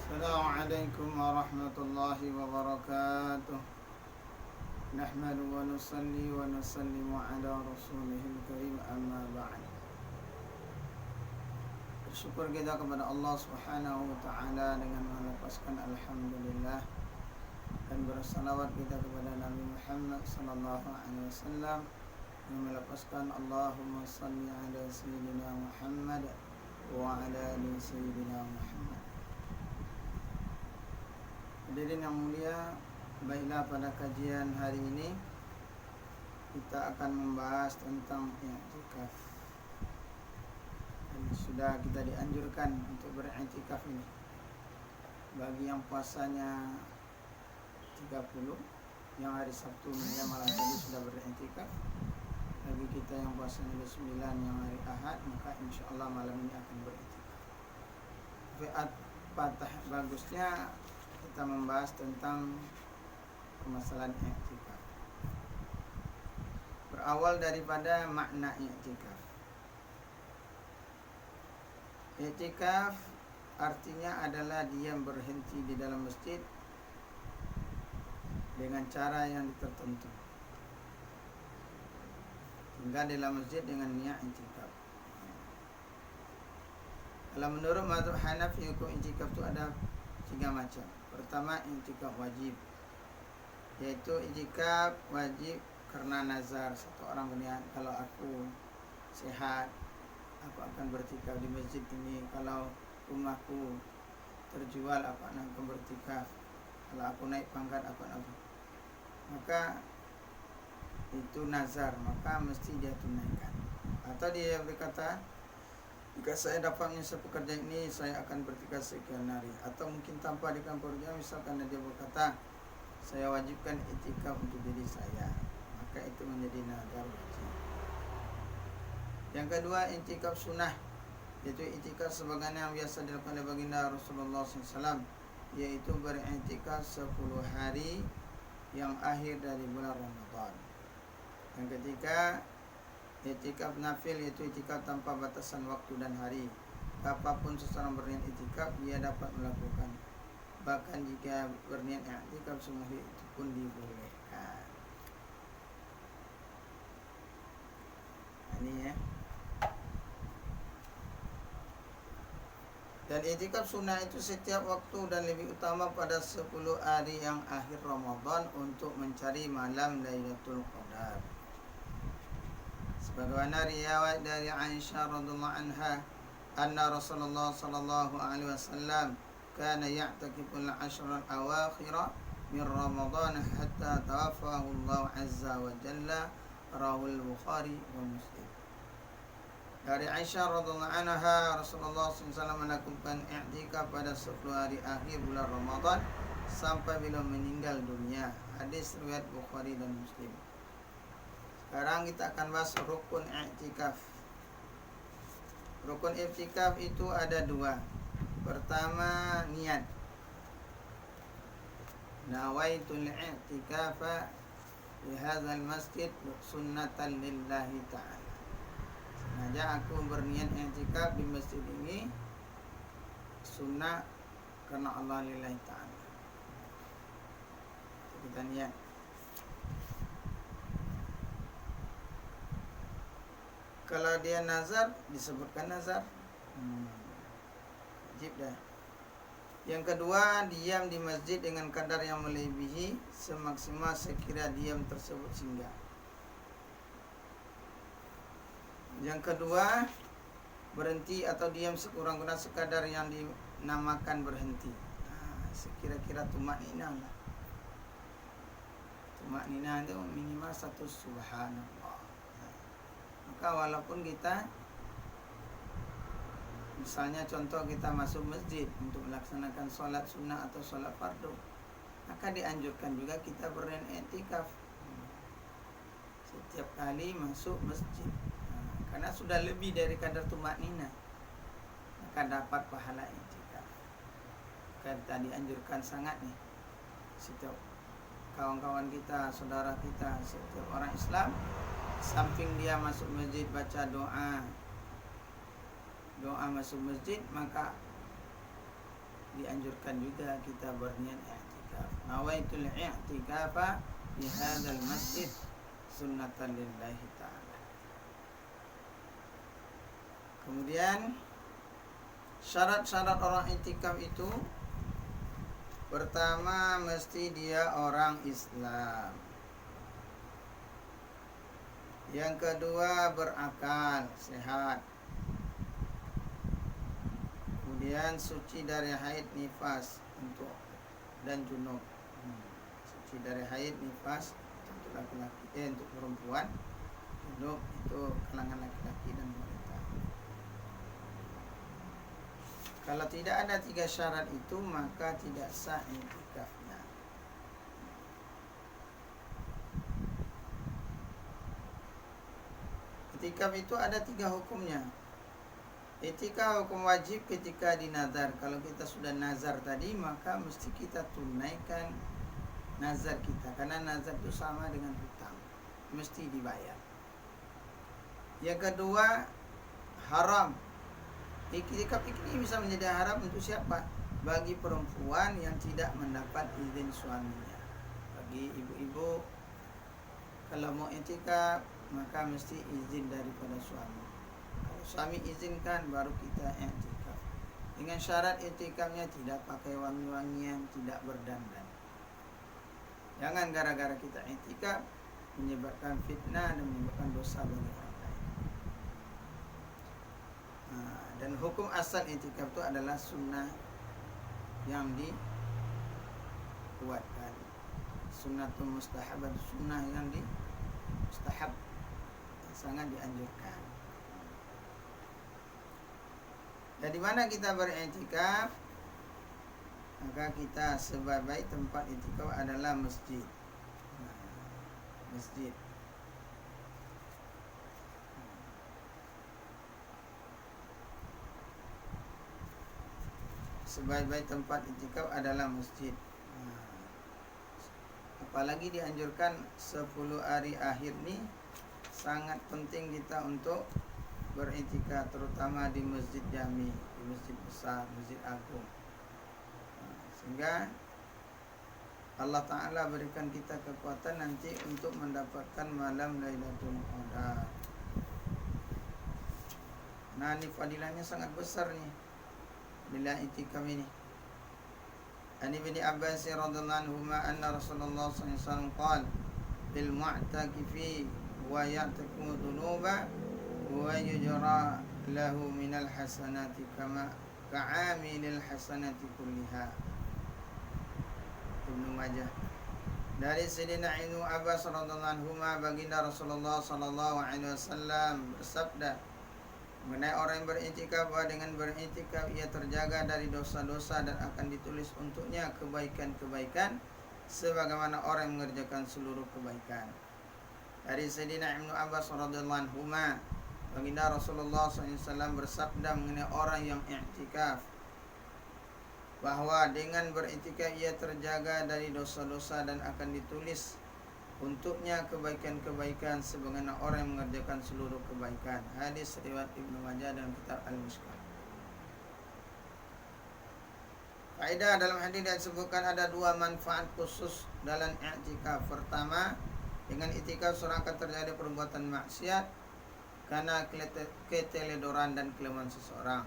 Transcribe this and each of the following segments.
Assalamualaikum warahmatullahi wabarakatuh. Nahmadu wa nusalli wa nusallimu ala rasulihil karim, amma ba'd. Bersyukur kita kepada Allah subhanahu wa ta'ala dengan melepaskan alhamdulillah, dan bersalawat kita kepada Nabi Muhammad sallallahu alaihi wasallam yang melepaskan Allahumma salli ala sayyidina Muhammad wa ala ali sayyidina Muhammad. Hadirin yang mulia, baiklah pada kajian hari ini kita akan membahas tentang i'tikaf. Dan sudah kita dianjurkan untuk beriktikaf ini. Bagi yang puasanya 30, yang hari Sabtu malam tadi sudah beriktikaf. Bagi kita yang puasanya 9 yang hari Ahad, maka insyaallah malam ini akan beriktikaf. Patah bagusnya kita membahas tentang permasalahan i'tikaf. Berawal daripada makna i'tikaf. I'tikaf artinya adalah diam berhenti di dalam masjid dengan cara yang tertentu. Tinggal di dalam masjid dengan niat i'tikaf. Kalau menurut mazhab Hanafi, hukum i'tikaf itu ada 3 macam. Pertama, i'tikaf wajib, yaitu i'tikaf wajib karena nazar. Satu orang berniat, kalau aku sehat, aku akan beriktikaf di masjid ini. Kalau rumahku terjual, aku akan beriktikaf. Kalau aku naik pangkat, aku akan maka itu nazar, maka mesti dia tunaikan. Atau dia berkata, jika saya dapatnya sepekerjaan ini, saya akan beriktikaf sekian hari. Atau mungkin tanpa dikampornya, misalkan dia berkata, saya wajibkan i'tikaf untuk diri saya, maka itu menjadi nazar wajib. Yang kedua, i'tikaf sunnah, yaitu i'tikaf sebagaimana yang biasa dilakukan oleh baginda Rasulullah SAW, yaitu beriktikaf 10 hari yang akhir dari bulan Ramadan. Yang ketiga, i'tikaf nafil, yaitu i'tikaf tanpa batasan waktu dan hari. Apapun seseorang berniat i'tikaf, dia dapat melakukan. Bahkan jika berniat i'tikaf semua itu pun dibolehkan. Ini ya. Dan i'tikaf sunnah itu setiap waktu dan lebih utama pada 10 hari yang akhir Ramadan untuk mencari malam Lailatul Qadar. Sebagaimana riwayat dari Aisyah radhiyallahu anha, anna Rasulullah sallallahu alaihi wasallam kana ya'takifu al-'ashra al-awakhir min Ramadan hatta tawaffahu Allah azza wa jalla, rawahu al-Bukhari wa Muslim. Dari Aisyah radhiyallahu anha, Rasulullah SAW melakukan i'tikaf pada 10 hari akhir bulan Ramadan sampai bila meninggal dunia. Hadis riwayat Bukhari dan Muslim. Sekarang kita akan bahas rukun i'tikaf. Rukun i'tikaf itu ada 2. Pertama, niat. Nawaitul i'tikafa di hadzal masjid sunnatan lillahi ta'ala. Sengaja aku berniat i'tikaf di masjid ini sunnah karena Allah lillahi ta'ala. Kita niat. Kalau dia nazar, disebutkan nazar, wajib dah. Yang kedua, diam di masjid dengan kadar yang melebihi semaksimal sekira diam tersebut singgah. Yang kedua, berhenti atau diam sekurang-kurangnya sekadar yang dinamakan berhenti. Sekira-kira tumakninah lah. Tumakninah itu minimal 1 subhanallah. Maka walaupun kita, misalnya contoh kita masuk masjid untuk melaksanakan sholat sunnah atau sholat fardu, maka dianjurkan juga kita berniat i'tikaf setiap kali masuk masjid. Karena sudah lebih dari kadar tumakninah, maka dapat pahala i'tikaf. Kita dianjurkan sangat nih, setiap kawan-kawan kita, saudara kita, setiap orang Islam, samping dia masuk masjid baca doa masuk masjid, maka dianjurkan juga kita berniat i'tikaf. Nawaitul i'tikafa di hadzal masjid sunnatan lillahi ta'ala. Kemudian syarat-syarat orang i'tikaf itu, pertama mesti dia orang Islam. Yang kedua berakal, sehat. Kemudian suci dari haid, nifas untuk dan junub. Suci dari haid, nifas untuk laki-laki, untuk perempuan. Junub itu kalangan laki-laki dan wanita. Kalau tidak ada 3 syarat itu, maka tidak sah i'tikafnya. I'tikaf itu ada 3 hukumnya. I'tikaf hukum wajib ketika dinazar. Kalau kita sudah nazar tadi, maka mesti kita tunaikan nazar kita, karena nazar itu sama dengan hutang, mesti dibayar. Yang kedua, haram. I'tikaf ini bisa menjadi haram untuk siapa? Bagi perempuan yang tidak mendapat izin suaminya. Bagi ibu-ibu, kalau mau i'tikaf maka mesti izin daripada suami. Kalau suami izinkan, baru kita i'tikaf. Dengan syarat i'tikafnya tidak pakai wangi-wangian, tidak berdandan. Jangan gara-gara kita i'tikaf menyebabkan fitnah dan menyebabkan dosa bagi orang lain. Dan hukum asal i'tikaf itu adalah sunnah yang dikuatkan. Sunnatul mustahabah, sunnah yang mustahab, sangat dianjurkan. Dan di mana kita beriktikaf, maka kita sebaik-baik tempat iktikaf adalah masjid. Masjid. Sebaik-baik tempat iktikaf adalah masjid. Apalagi dianjurkan 10 hari akhir nih, sangat penting kita untuk beriktikaf, terutama di masjid jami, di masjid besar, masjid agung. Sehingga Allah Ta'ala berikan kita kekuatan nanti untuk mendapatkan malam Lailatul Qadar. Nah, ini fadilahnya sangat besar nih bila iktikaf ini. An Ibnu Abbas radhiyallahu anhu anna Rasulullah sallallahu alaihi wasallam qala bil mu'takifi wa ya'takimu dhunuba wa yujra lahu minal hasanati kama ka'amilil hasanati kulliha. Ibnu Majah. Dari Sayyidina Ibnu Abbas radhiyallahu anhu, baginda Rasulullah sallallahu alaihi wasallam bersabda mengenai orang yang beriktikaf, bahwa dengan beriktikaf ia terjaga dari dosa-dosa dan akan ditulis untuknya kebaikan-kebaikan sebagaimana orang yang mengerjakan seluruh kebaikan. Dari Sayyidina Ibnu Abbas radhiyallahu anhu, baginda Rasulullah SAW bersabda mengenai orang yang i'tikaf, bahwa dengan beriktikaf ia terjaga dari dosa-dosa dan akan ditulis untuknya kebaikan-kebaikan sebagaimana orang yang mengerjakan seluruh kebaikan. Hadis riwayat Ibnu Majah dalam kitab Al-Mishkah. Faedah dalam hadis disebutkan ada 2 manfaat khusus dalam i'tikaf. Pertama, dengan i'tikaf seorang akan terjadi perbuatan maksiat karena keteledoran dan kelemahan seseorang.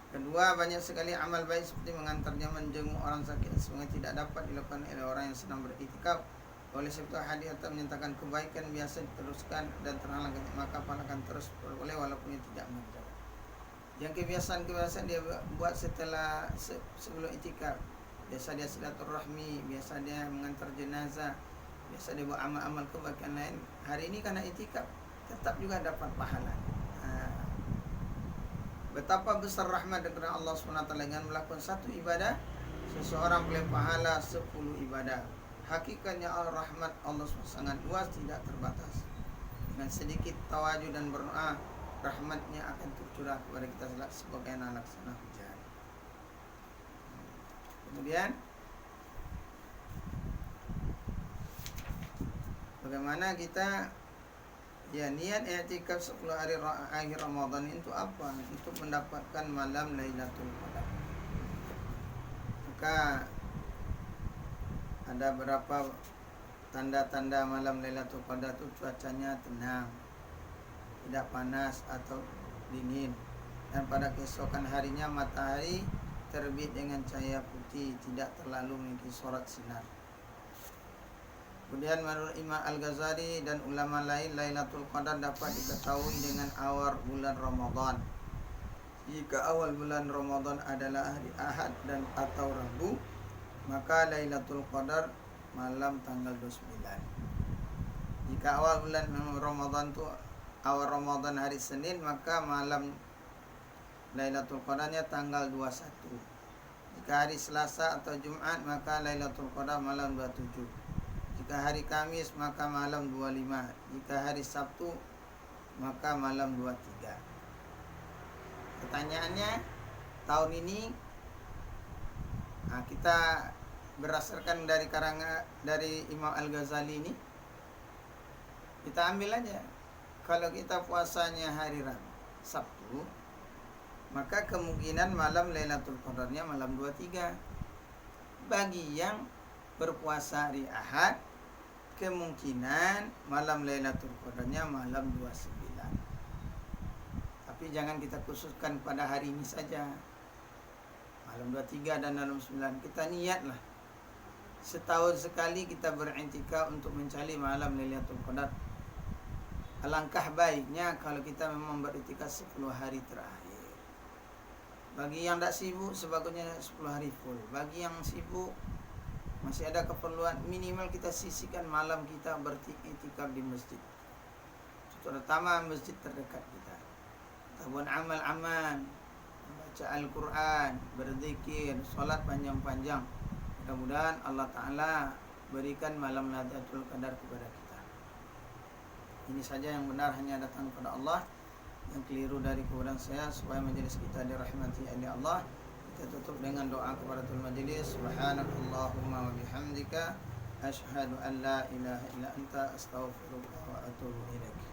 Kedua, banyak sekali amal baik seperti mengantarnya, menjenguk orang sakit semuanya tidak dapat dilakukan oleh orang yang sedang beriktikaf. Oleh sebab itu hadis atau menyatakan kebaikan biasa diteruskan dan terhalang, maka pahala akan terus beroleh walaupun ia tidak mengerjakan. Yang kebiasaan dia buat setelah sebelum iktikaf, biasa dia silaturahmi, biasa dia mengantar jenazah, biasa dia buat amal-amal kebaikan lain. Hari ini karena iktikaf tetap juga dapat pahala. Betapa besar rahmat dari Allah SWT dengan melakukan satu ibadah, seseorang boleh pahala 10 ibadah. Hakikatnya rahmat Allah sangat luas, tidak terbatas. Dengan sedikit tawaju dan berdoa, rahmatnya akan tercurah kepada kita sebagai laksana hujan. Kemudian bagaimana kita niat i'tikaf 10 hari akhir Ramadan itu apa? Untuk mendapatkan malam Lailatul Qadar. maka ada berapa tanda-tanda malam Lailatul Qadar itu cuacanya tenang, tidak panas atau dingin, dan pada keesokan harinya matahari terbit dengan cahaya putih, tidak terlalu memiliki sorot sinar. Kemudian menurut Imam Al-Ghazali dan ulama lain, Lailatul Qadar dapat diketahui dengan awal bulan Ramadan. Jika awal bulan Ramadan adalah hari Ahad dan atau Rabu, maka Lailatul Qadar malam tanggal 29. Jika awal bulan Ramadan itu awal Ramadan hari Senin, maka malam Lailatul Qadarnya tanggal 21. Jika hari Selasa atau Jumat, maka Lailatul Qadar malam 27. Jika hari Kamis, maka malam 25. Jika hari Sabtu, maka malam 23. Pertanyaannya, tahun ini kita berdasarkan dari Imam Al-Ghazali ini, kita ambil aja. Kalau kita puasanya hari Rabu, Sabtu, maka kemungkinan malam Lailatul Qadarnya malam 23. Bagi yang berpuasa hari Ahad, kemungkinan malam Lailatul Qadarnya malam 29. Tapi jangan kita khususkan pada hari ini saja, malam 23 dan malam 9. Kita niatlah setahun sekali kita berintikaf untuk mencari malam Lailatul Qadar. Alangkah baiknya kalau kita memang berintikaf 10 hari terakhir. Bagi yang tidak sibuk, sebagusnya 10 hari full. Bagi yang sibuk, masih ada keperluan, minimal kita sisihkan malam kita beritikaf di masjid, terutama masjid terdekat kita. Kita buat amal-amal, baca Al-Quran, berzikir, sholat panjang-panjang. Mudah-mudahan Allah Ta'ala berikan malam Lailatul Qadar kepada kita. Ini saja yang benar hanya datang kepada Allah, yang keliru dari kemudahan saya, supaya majelis kita dirahmati oleh Allah. Kita tutup dengan doa kepada tul majelis. Subhanakallahumma wa bihamdika asyhadu an la ilaha illa anta astaghfiruka wa atubu ilaik.